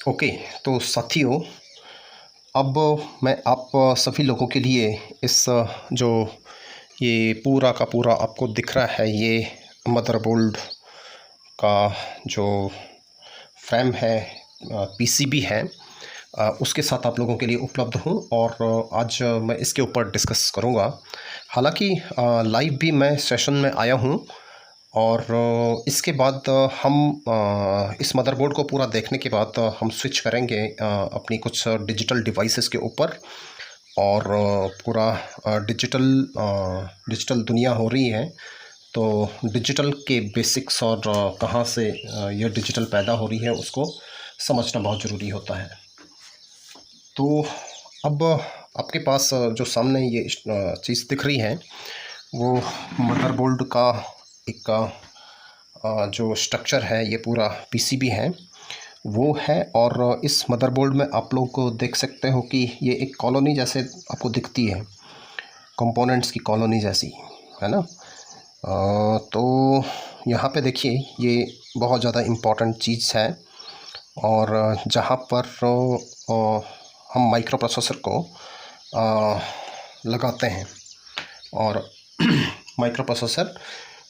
Okay. तो साथियों, अब मैं आप सभी लोगों के लिए इस जो ये पूरा का पूरा आपको दिख रहा है, ये मदरबोर्ड का जो फ्रेम है, पीसीबी है, उसके साथ आप लोगों के लिए उपलब्ध हूँ और आज मैं इसके ऊपर डिस्कस करूँगा। हालांकि लाइव भी मैं सेशन में आया हूँ और इसके बाद हम इस मदरबोर्ड को पूरा देखने के बाद हम स्विच करेंगे अपनी कुछ डिजिटल डिवाइसेस के ऊपर। और पूरा डिजिटल दुनिया हो रही है, तो डिजिटल के बेसिक्स और कहाँ से यह डिजिटल पैदा हो रही है उसको समझना बहुत ज़रूरी होता है। तो अब आपके पास जो सामने ये चीज़ दिख रही है वो मदरबोर्ड का एक जो स्ट्रक्चर है, ये पूरा पीसीबी है वो है। और इस मदरबोर्ड में आप लोग को देख सकते हो कि ये एक कॉलोनी जैसे आपको दिखती है, कंपोनेंट्स की कॉलोनी जैसी, है ना। तो यहाँ पे देखिए, ये बहुत ज़्यादा इम्पोर्टेंट चीज़ है और जहाँ पर हम माइक्रो प्रोसेसर को लगाते हैं। और माइक्रो प्रोसेसर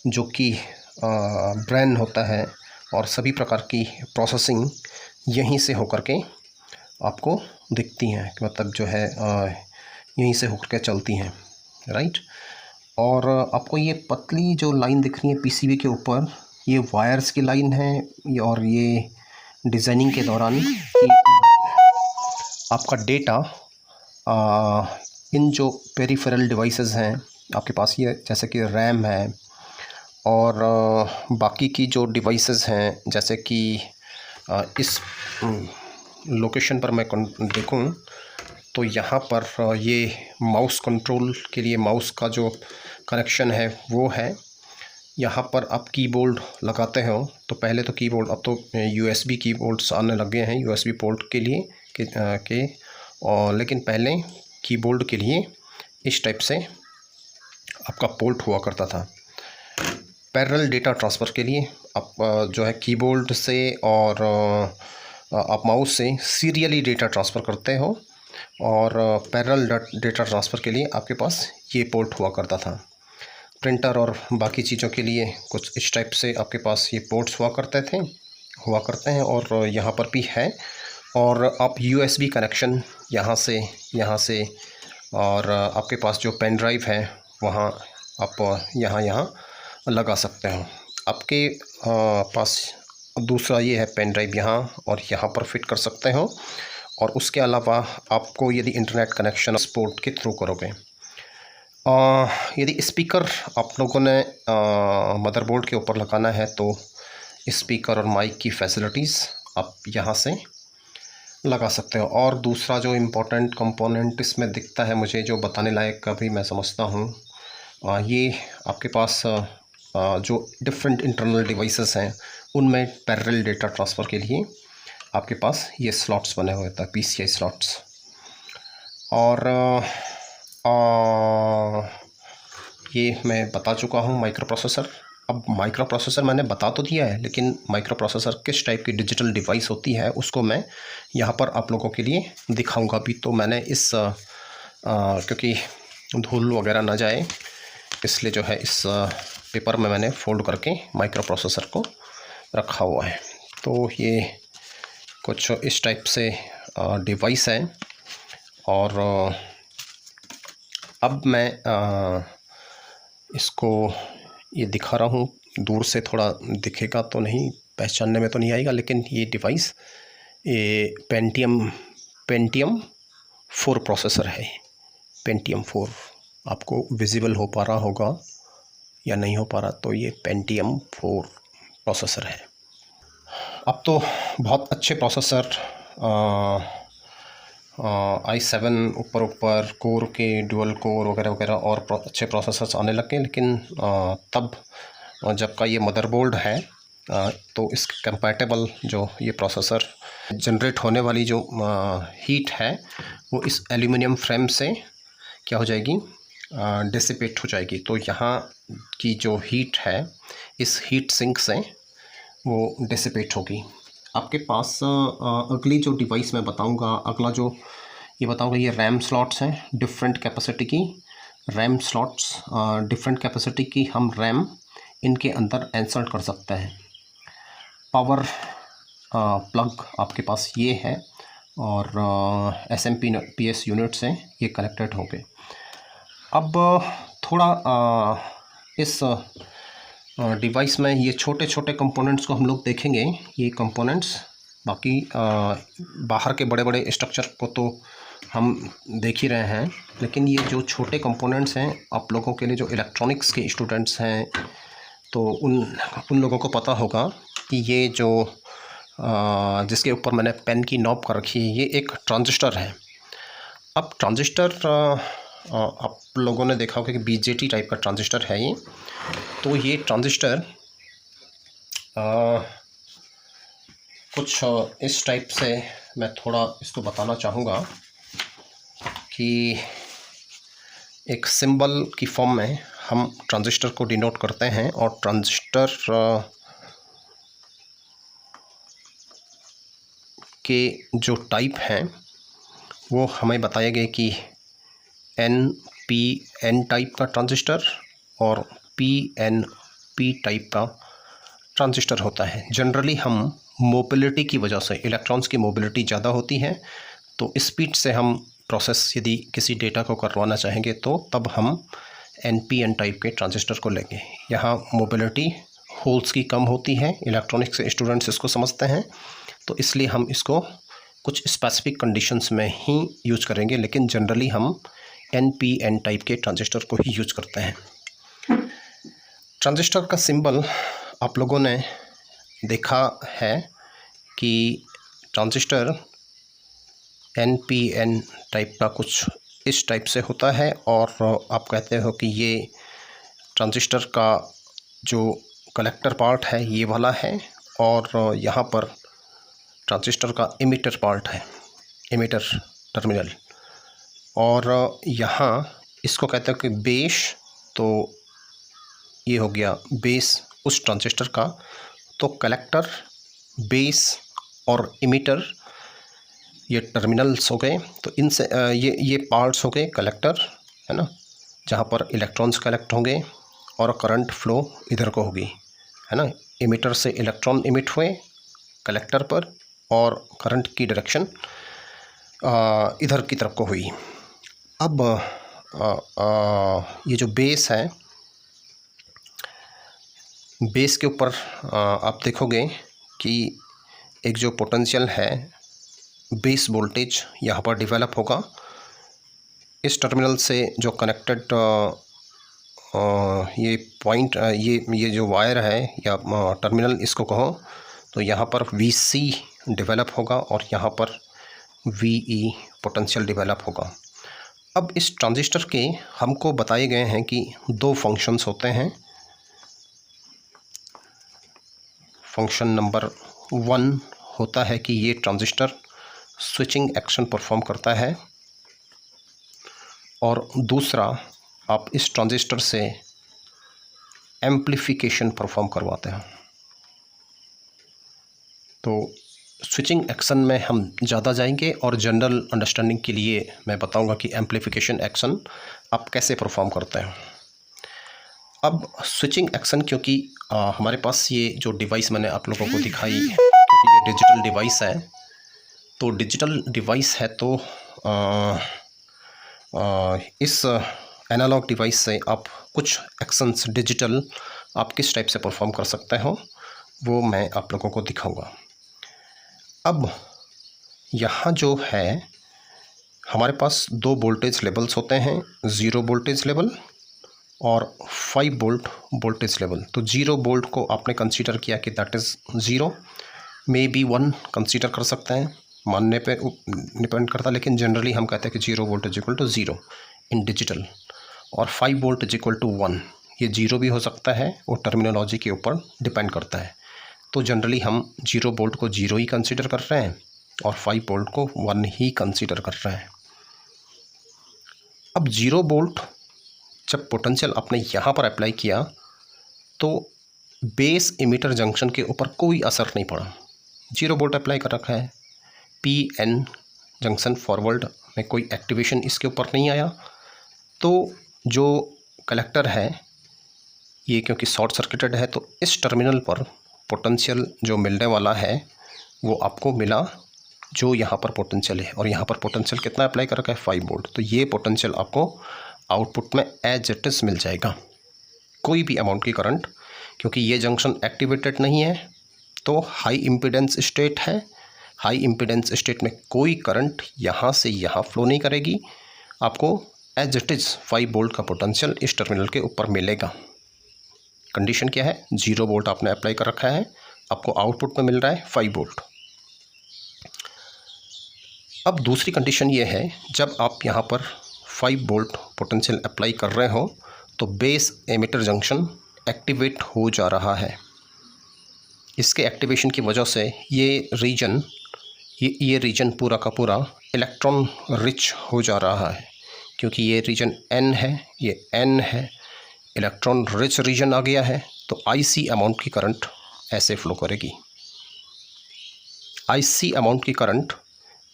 जो कि ब्रेन होता है और सभी प्रकार की प्रोसेसिंग यहीं से होकर के आपको दिखती हैं, मतलब जो है यहीं से होकर के चलती हैं, राइट। और आपको ये पतली जो लाइन दिख रही है पीसीबी के ऊपर, ये वायर्स की लाइन है। और ये डिज़ाइनिंग के दौरान आपका डेटा इन जो पेरिफेरल डिवाइसेस हैं आपके पास, ये जैसे कि रैम है और बाकी की जो डिवाइसेस हैं, जैसे कि इस लोकेशन पर मैं देखूं तो यहाँ पर ये माउस कंट्रोल के लिए माउस का जो कनेक्शन है वो है। यहाँ पर आप कीबोर्ड लगाते हो तो पहले तो कीबोर्ड, अब तो यूएसबी कीबोर्ड्स आने लग गए हैं यूएसबी पोर्ट के लिए और लेकिन पहले कीबोर्ड के लिए इस टाइप से आपका पोर्ट हुआ करता था। पैरेलल डेटा ट्रांसफ़र के लिए आप जो है कीबोर्ड से और आप माउस से सीरियली डेटा ट्रांसफ़र करते हो। और पैरेलल डेटा ट्रांसफ़र के लिए आपके पास ये पोर्ट हुआ करता था। प्रिंटर और बाकी चीज़ों के लिए कुछ इस टाइप से आपके पास ये पोर्ट्स हुआ करते हैं और यहाँ पर भी है। और आप यूएसबी कनेक्शन यहाँ से और आपके पास जो पेन ड्राइव है वहाँ आप यहाँ लगा सकते हो। आपके पास दूसरा ये है पेन ड्राइव यहाँ और यहाँ पर फिट कर सकते हो। और उसके अलावा आपको यदि इंटरनेट कनेक्शन पोर्ट के थ्रू करोगे, यदि स्पीकर आप लोगों ने मदरबोर्ड के ऊपर लगाना है तो स्पीकर और माइक की फैसिलिटीज़ आप यहाँ से लगा सकते हो। और दूसरा जो इम्पोर्टेंट कंपोनेंट इसमें दिखता है मुझे, जो बताने लायक का भी मैं समझता हूँ, ये आपके पास जो डिफरेंट इंटरनल डिवाइसेस हैं उनमें पैरेलल डेटा ट्रांसफ़र के लिए आपके पास ये स्लॉट्स बने हुए थे, पीसीआई स्लॉट्स। और ये मैं बता चुका हूँ माइक्रो प्रोसेसर। अब माइक्रो प्रोसेसर मैंने बता तो दिया है, लेकिन माइक्रो प्रोसेसर किस टाइप की डिजिटल डिवाइस होती है उसको मैं यहाँ पर आप लोगों के लिए दिखाऊंगा भी। तो मैंने इस क्योंकि धूल वगैरह ना जाए इसलिए जो है इस पेपर में मैंने फोल्ड करके माइक्रो प्रोसेसर को रखा हुआ है। तो ये कुछ इस टाइप से डिवाइस है। और अब मैं इसको ये दिखा रहा हूँ, दूर से थोड़ा दिखेगा तो नहीं, पहचानने में तो नहीं आएगा, लेकिन ये डिवाइस ये पेंटियम 4 प्रोसेसर है। पेंटियम 4 आपको विजिबल हो पा रहा होगा या नहीं हो पा रहा, तो ये पेंटियम 4 प्रोसेसर है। अब तो बहुत अच्छे प्रोसेसर i7 ऊपर कोर के डुअल कोर वगैरह वगैरह और अच्छे प्रोसेसर्स आने लगे हैं। लेकिन तब जब का ये मदरबोर्ड है तो इस कंपैटिबल जो ये प्रोसेसर जनरेट होने वाली जो हीट है वो इस एल्यूमिनियम फ्रेम से क्या हो जाएगी, डिसिपेट हो जाएगी। तो यहाँ की जो हीट है इस हीट सिंक से वो डिसिपेट होगी आपके पास अगली जो डिवाइस मैं बताऊंगा, अगला जो ये बताऊंगा, ये रैम स्लॉट्स हैं डिफरेंट कैपेसिटी की। रैम स्लॉट्स डिफरेंट कैपेसिटी की हम रैम इनके अंदर इंसर्ट कर सकते हैं। पावर प्लग आपके पास ये है और SMP/PS यूनिट से ये कनेक्टेड होंगे। अब थोड़ा इस डिवाइस में ये छोटे छोटे कंपोनेंट्स को हम लोग देखेंगे। ये कंपोनेंट्स बाकी बाहर के बड़े बड़े स्ट्रक्चर को तो हम देख ही रहे हैं, लेकिन ये जो छोटे कंपोनेंट्स हैं आप लोगों के लिए, जो इलेक्ट्रॉनिक्स के स्टूडेंट्स हैं, तो उन लोगों को पता होगा कि ये जो जिसके ऊपर मैंने पेन की नॉब कर रखी है, ये एक ट्रांजिस्टर है। अब ट्रांजिस्टर आप लोगों ने देखा होगा कि BJT टाइप का ट्रांजिस्टर है ये। तो ये ट्रांजिस्टर कुछ इस टाइप से मैं थोड़ा इसको बताना चाहूँगा कि एक सिंबल की फॉर्म में हम ट्रांजिस्टर को डिनोट करते हैं, और ट्रांजिस्टर के जो टाइप हैं वो हमें बताए गए कि NPN टाइप का ट्रांजिस्टर और PNP टाइप का ट्रांजिस्टर होता है। जनरली हम मोबिलिटी की वजह से, इलेक्ट्रॉन्स की मोबिलिटी ज़्यादा होती है, तो स्पीड से हम प्रोसेस यदि किसी डेटा को करवाना चाहेंगे तो तब हम NPN टाइप के ट्रांजिस्टर को लेंगे। यहाँ मोबिलिटी होल्स की कम होती है, इलेक्ट्रॉनिक्स स्टूडेंट्स इसको समझते हैं, तो इसलिए हम इसको कुछ स्पेसिफिक कंडीशंस में ही यूज करेंगे, लेकिन जनरली हम NPN टाइप के ट्रांजिस्टर को ही यूज करते हैं। ट्रांजिस्टर का सिंबल आप लोगों ने देखा है कि ट्रांजिस्टर NPN टाइप का कुछ इस टाइप से होता है, और आप कहते हो कि ये ट्रांजिस्टर का जो कलेक्टर पार्ट है ये वाला है, और यहाँ पर ट्रांजिस्टर का इमिटर पार्ट है, इमिटर टर्मिनल, और यहाँ इसको कहते हैं कि बेस। तो ये हो गया बेस उस ट्रांजिस्टर का। तो कलेक्टर, बेस और इमिटर ये टर्मिनल्स हो गए। तो इनसे ये पार्ट्स हो गए कलेक्टर, है ना, जहाँ पर इलेक्ट्रॉन्स कलेक्ट होंगे और करंट फ्लो इधर को होगी, है ना। इमिटर से इलेक्ट्रॉन इमिट हुए कलेक्टर पर, और करंट की डायरेक्शन इधर की तरफ को हुई। अब ये जो बेस है, बेस के ऊपर आप देखोगे कि एक जो पोटेंशियल है, बेस वोल्टेज यहाँ पर डेवलप होगा। इस टर्मिनल से जो कनेक्टेड ये पॉइंट, ये जो वायर है या टर्मिनल इसको कहो, तो यहाँ पर VC डेवलप होगा और यहाँ पर VE पोटेंशियल डेवलप होगा। अब इस ट्रांजिस्टर के हमको बताए गए हैं कि दो फंक्शंस होते हैं। फंक्शन नंबर 1 होता है कि ये ट्रांजिस्टर स्विचिंग एक्शन परफॉर्म करता है, और दूसरा आप इस ट्रांजिस्टर से एम्प्लीफिकेशन परफॉर्म करवाते हैं। तो स्विचिंग एक्शन में हम ज़्यादा जाएंगे, और जनरल अंडरस्टैंडिंग के लिए मैं बताऊंगा कि एम्प्लीफिकेशन एक्शन आप कैसे परफॉर्म करते हैं। अब स्विचिंग एक्शन, क्योंकि हमारे पास ये जो डिवाइस मैंने आप लोगों को दिखाई, क्योंकि ये डिजिटल डिवाइस है, तो डिजिटल डिवाइस है तो इस एनालॉग डिवाइस से आप कुछ एक्शंस डिजिटल आप किस टाइप से परफॉर्म कर सकते हो वो मैं आप लोगों को दिखाऊंगा। अब यहाँ जो है हमारे पास दो वोल्टेज लेवल्स होते हैं, 0 वोल्टेज लेवल और 5 वोल्ट वोल्टेज लेवल। तो 0 वोल्ट को आपने कंसीडर किया कि that is 0, may be 1 consider कर सकते हैं, मानने पे डिपेंड करता है, लेकिन जनरली हम कहते हैं कि 0 volt is equal to 0 in digital, और 5 वोल्ट इज इक्वल टू 1। ये 0 भी हो सकता है, वो टर्मिनोलॉजी के ऊपर डिपेंड करता है। तो जनरली हम 0 वोल्ट को 0 ही कंसीडर कर रहे हैं और 5 वोल्ट को 1 ही कंसीडर कर रहे हैं। अब 0 वोल्ट जब पोटेंशियल आपने यहाँ पर अप्लाई किया तो बेस इमिटर जंक्शन के ऊपर कोई असर नहीं पड़ा, 0 वोल्ट अप्लाई कर रखा है। PN जंक्शन फॉरवर्ड में कोई एक्टिवेशन इसके ऊपर नहीं आया, तो जो कलेक्टर है ये क्योंकि शॉर्ट सर्किटेड है, तो इस टर्मिनल पर पोटेंशियल जो मिलने वाला है वो आपको मिला, जो यहाँ पर पोटेंशियल है, और यहाँ पर पोटेंशियल कितना अप्लाई कर रखा है 5 वोल्ट। तो ये पोटेंशियल आपको आउटपुट में एज इट इज़ मिल जाएगा, कोई भी अमाउंट की करंट, क्योंकि ये जंक्शन एक्टिवेटेड नहीं है तो हाई इम्पीडेंस स्टेट है। हाई इम्पीडेंस स्टेट में कोई करंट यहाँ से यहाँ फ्लो नहीं करेगी, आपको एज इट इज़ 5 वोल्ट का पोटेंशियल इस टर्मिनल के ऊपर मिलेगा। कंडीशन क्या है, 0 वोल्ट आपने अप्लाई कर रखा है, आपको आउटपुट में मिल रहा है 5 वोल्ट। अब दूसरी कंडीशन ये है, जब आप यहाँ पर 5 वोल्ट पोटेंशियल अप्लाई कर रहे हो तो बेस एमिटर जंक्शन एक्टिवेट हो जा रहा है। इसके एक्टिवेशन की वजह से ये रीजन पूरा का पूरा इलेक्ट्रॉन रिच हो जा रहा है, क्योंकि ये रीजन N है, ये N है, इलेक्ट्रॉन रिच रीजन आ गया है, तो IC अमाउंट की करंट ऐसे फ्लो करेगी। IC अमाउंट की करंट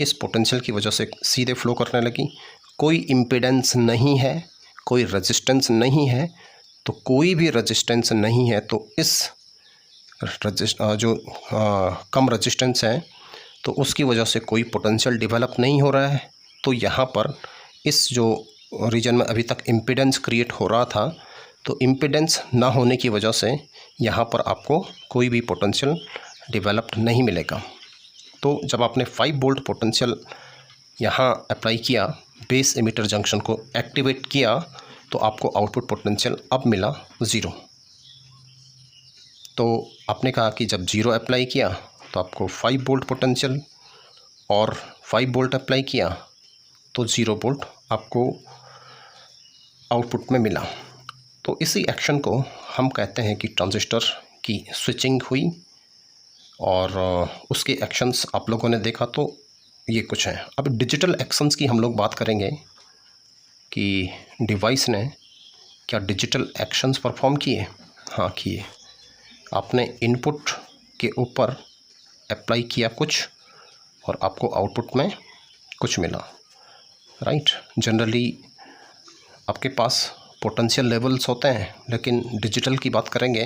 इस पोटेंशियल की वजह से सीधे फ्लो करने लगी। कोई इम्पीडेंस नहीं है, कोई रेजिस्टेंस नहीं है, तो कोई भी रेजिस्टेंस नहीं है तो इस कम रेजिस्टेंस है तो उसकी वजह से कोई पोटेंशियल डेवलप नहीं हो रहा है। तो यहाँ पर इस जो रीजन में अभी तक इम्पीडेंस क्रिएट हो रहा था, तो इम्पीडेंस ना होने की वजह से यहाँ पर आपको कोई भी पोटेंशियल डेवलप्ड नहीं मिलेगा। तो जब आपने 5 वोल्ट पोटेंशियल यहाँ अप्लाई किया, बेस एमिटर जंक्शन को एक्टिवेट किया, तो आपको आउटपुट पोटेंशियल अब मिला 0। तो आपने कहा कि जब 0 अप्लाई किया तो आपको 5 वोल्ट पोटेंशियल, और 5 वोल्ट अप्लाई किया तो 0 वोल्ट आपको आउटपुट में मिला। तो इसी एक्शन को हम कहते हैं कि ट्रांजिस्टर की स्विचिंग हुई, और उसके एक्शंस आप लोगों ने देखा तो ये कुछ हैं। अब डिजिटल एक्शंस की हम लोग बात करेंगे कि डिवाइस ने क्या डिजिटल एक्शंस परफॉर्म किए। हाँ किए। आपने इनपुट के ऊपर अप्लाई किया कुछ और आपको आउटपुट में कुछ मिला, राइट। जनरली आपके पास पोटेंशियल लेवल्स होते हैं, लेकिन डिजिटल की बात करेंगे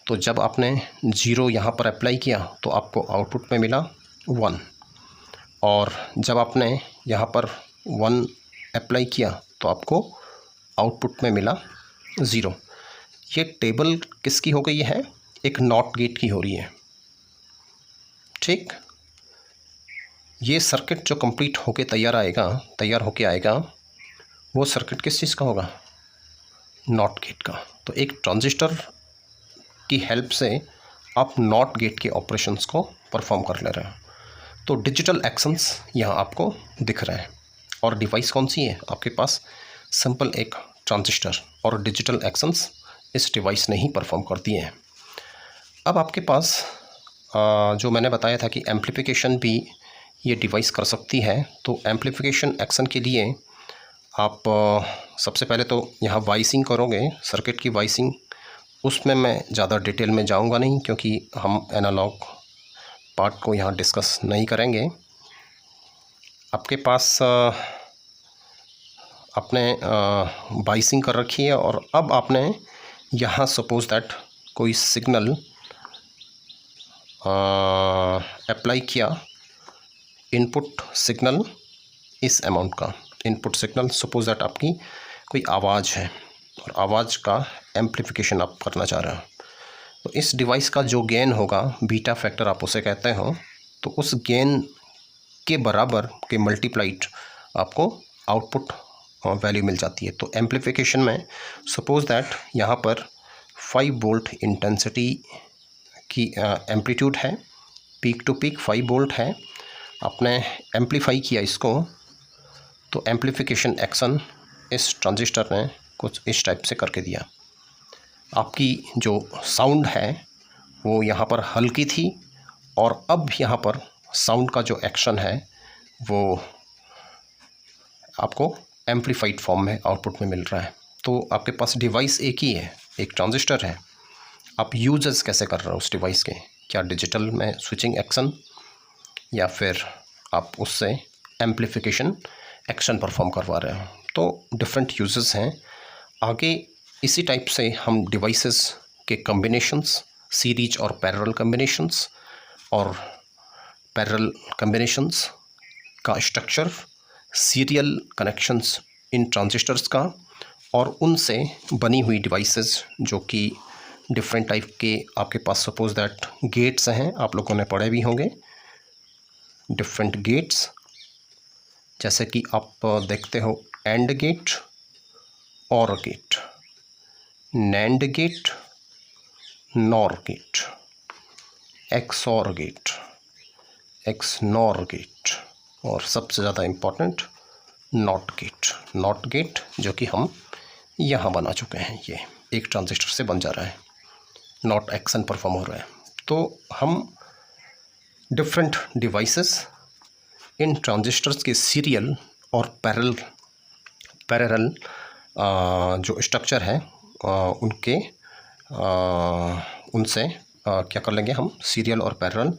तो जब आपने 0 यहाँ पर अप्लाई किया तो आपको आउटपुट में मिला 1, और जब आपने यहाँ पर 1 अप्लाई किया तो आपको आउटपुट में मिला 0। ये टेबल किसकी हो गई है, एक नॉट गेट की हो रही है, ठीक। ये सर्किट जो कंप्लीट होके तैयार होके आएगा, वो सर्किट किस चीज़ का होगा, नॉट गेट का। तो एक ट्रांजिस्टर की हेल्प से आप नॉट गेट के ऑपरेशंस को परफॉर्म कर ले रहे हैं। तो डिजिटल एक्शंस यहाँ आपको दिख रहे हैं। और डिवाइस कौन सी है आपके पास, सिंपल एक ट्रांजिस्टर, और डिजिटल एक्शंस इस डिवाइस ने ही परफॉर्म कर दिए हैं। अब आपके पास जो मैंने बताया था कि एम्प्लीफिकेशन भी ये डिवाइस कर सकती है। तो एम्प्लीफिकेशन एक्शन के लिए आप सबसे पहले तो यहाँ वाइसिंग करोगे, सर्किट की वाइसिंग। उसमें मैं ज़्यादा डिटेल में जाऊँगा नहीं, क्योंकि हम एनालॉग पार्ट को यहाँ डिस्कस नहीं करेंगे। आपके पास आपने वाइसिंग कर रखी है, और अब आपने यहाँ सपोज दैट कोई सिग्नल अप्लाई किया, इनपुट सिग्नल इस अमाउंट का इनपुट सिग्नल, सपोज दैट आपकी कोई आवाज़ है और आवाज़ का एम्प्लीफिकेशन आप करना चाह रहे हो। तो इस डिवाइस का जो गेन होगा, बीटा फैक्टर आप उसे कहते हो, तो उस गेन के बराबर के मल्टीप्लाइड आपको आउटपुट वैल्यू मिल जाती है। तो एम्प्लीफिकेशन में सपोज दैट यहाँ पर 5 वोल्ट इंटेंसिटी की एम्पलीट्यूड है, पीक टू पीक 5 वोल्ट है। आपने एम्पलीफाई किया इसको, तो एम्प्लीफिकेशन एक्शन इस ट्रांजिस्टर ने कुछ इस टाइप से करके दिया। आपकी जो साउंड है वो यहाँ पर हल्की थी, और अब यहाँ पर साउंड का जो एक्शन है वो आपको एम्प्लीफाइड फॉर्म में आउटपुट में मिल रहा है। तो आपके पास डिवाइस एक ही है, एक ट्रांजिस्टर है। आप यूजेस कैसे कर रहे हो उस डिवाइस के, क्या डिजिटल में स्विचिंग एक्शन या फिर आप उससे एम्प्लीफिकेशन एक्शन परफॉर्म करवा रहे हो। तो डिफरेंट यूजेस हैं। आगे इसी टाइप से हम डिवाइसेस के कम्बिनेशंस, सीरीज और पैरेलल कम्बिनेशंस और पैरेलल कम्बिनेशंस का स्ट्रक्चर, सीरियल कनेक्शंस इन ट्रांजिस्टर्स का और उनसे बनी हुई डिवाइसेस जो कि डिफरेंट टाइप के आपके पास सपोज दैट गेट्स हैं, आप लोगों ने पढ़े भी होंगे डिफरेंट गेट्स, जैसे कि आप देखते हो and gate, or gate, nand gate, nor gate, xor gate, xnor gate और सबसे ज़्यादा important not gate. Not gate जो कि हम यहाँ बना चुके हैं, ये एक ट्रांजिस्टर से बन जा रहा है, नॉट एक्शन परफॉर्म हो रहा है। तो हम डिफरेंट डिवाइसेस इन ट्रांजिस्टर्स के सीरियल और पैरेलल जो स्ट्रक्चर है उनके उनसे क्या कर लेंगे हम, सीरियल और पैरेलल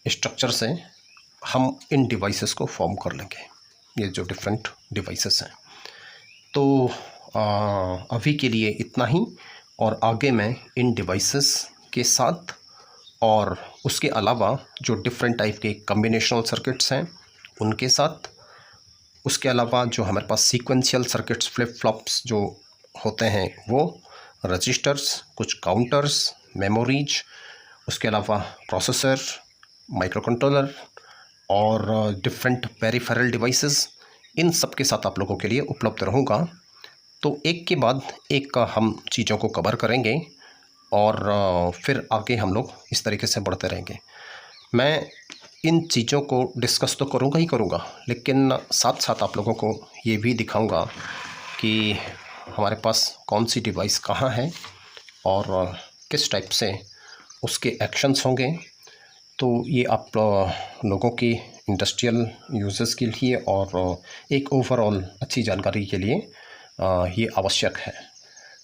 स्ट्रक्चर से हम इन डिवाइसेस को फॉर्म कर लेंगे, ये जो डिफरेंट डिवाइसेस हैं। तो अभी के लिए इतना ही, और आगे मैं इन डिवाइसेस के साथ और उसके अलावा जो डिफरेंट टाइप के कम्बिनेशनल सर्किट्स हैं उनके साथ, उसके अलावा जो हमारे पास सीक्वेंशियल सर्किट्स, फ्लिप फ्लॉप्स जो होते हैं वो, रजिस्टर्स, कुछ काउंटर्स, मेमोरीज, उसके अलावा प्रोसेसर, माइक्रो कंट्रोलर और डिफरेंट पेरिफेरल डिवाइसेस, इन सब के साथ आप लोगों के लिए उपलब्ध रहूँगा। तो एक के बाद एक हम चीज़ों को कवर करेंगे और फिर आगे हम लोग इस तरीके से बढ़ते रहेंगे। मैं इन चीज़ों को डिस्कस तो करूँगा ही करूँगा, लेकिन साथ साथ आप लोगों को ये भी दिखाऊंगा कि हमारे पास कौन सी डिवाइस कहाँ है और किस टाइप से उसके एक्शंस होंगे। तो ये आप लोगों की इंडस्ट्रियल यूजेस के लिए और एक ओवरऑल अच्छी जानकारी के लिए ये आवश्यक है।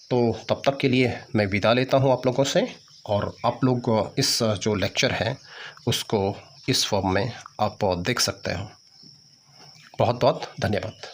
तो तब तक के लिए मैं विदा लेता हूँ आप लोगों से, और आप लोग इस जो लेक्चर है उसको इस फॉर्म में आप देख सकते हो। बहुत बहुत धन्यवाद।